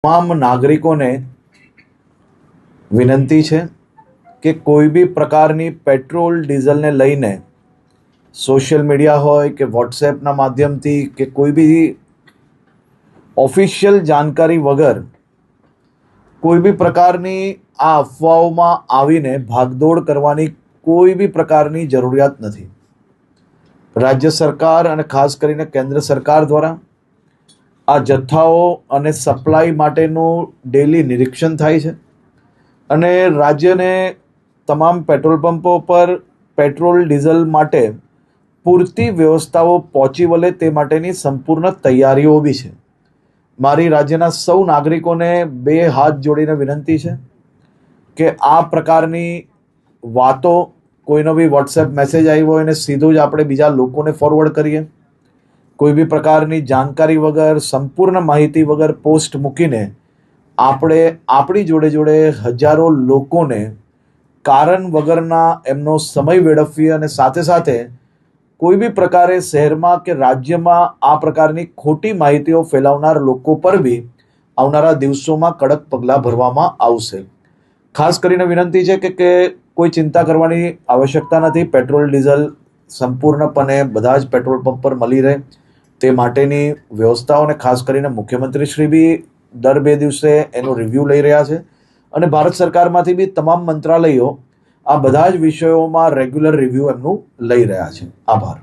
તમામ નાગરિકોને વિનંતી છે કે કોઈ બી પ્રકારની પેટ્રોલ ડીઝલને લઈને સોશિયલ મીડિયા હોય કે વોટ્સએપના માધ્યમથી કે કોઈ બી ઓફિશિયલ જાણકારી વગર કોઈ બી પ્રકારની આ અફવાઓમાં આવીને ભાગદોડ કરવાની કોઈ બી પ્રકારની જરૂરિયાત નથી. રાજ્ય સરકાર અને ખાસ કરીને કેન્દ્ર સરકાર દ્વારા આ જથ્થાઓ અને સપ્લાય માટેનું ડેલી નિરીક્ષણ થાય છે અને રાજ્યને તમામ પેટ્રોલ પંપો પર પેટ્રોલ ડીઝલ માટે પૂરતી વ્યવસ્થાઓ પહોંચી વળે તે માટેની સંપૂર્ણ તૈયારીઓ બી છે. મારી રાજ્યના સૌ નાગરિકોને બે હાથ જોડીને વિનંતી છે કે આ પ્રકારની વાતો કોઈનો બી વોટ્સએપ મેસેજ આવ્યો હોય અને સીધું જ આપણે બીજા લોકોને ફોરવર્ડ કરીએ. કોઈ બી પ્રકારની જાણકારી વગર સંપૂર્ણ માહિતી વગર પોસ્ટ મૂકીને આપણે આપણી જોડે જોડે હજારો લોકોને કારણ વગરના એમનો સમય વેડફીએ અને સાથે સાથે કોઈ બી પ્રકારે શહેરમાં કે રાજ્યમાં આ પ્રકારની ખોટી માહિતીઓ ફેલાવનાર લોકો પર બી આવનારા દિવસોમાં કડક પગલાં ભરવામાં આવશે. ખાસ કરીને વિનંતી છે કે કોઈ ચિંતા કરવાની આવશ્યકતા નથી. પેટ્રોલ ડીઝલ સંપૂર્ણપણે બધા જ પેટ્રોલ પંપ પર મળી રહે તે માટેની વ્યવસ્થાઓને ખાસ કરીને મુખ્યમંત્રીશ્રી બી દર 2 દિવસે એનો રિવ્યૂ લઈ રહ્યા છે અને ભારત સરકારમાંથી બી તમામ મંત્રાલયો આ બધા જ વિષયોમાં રેગ્યુલર રિવ્યૂ એમનું લઈ રહ્યા છે. આભાર.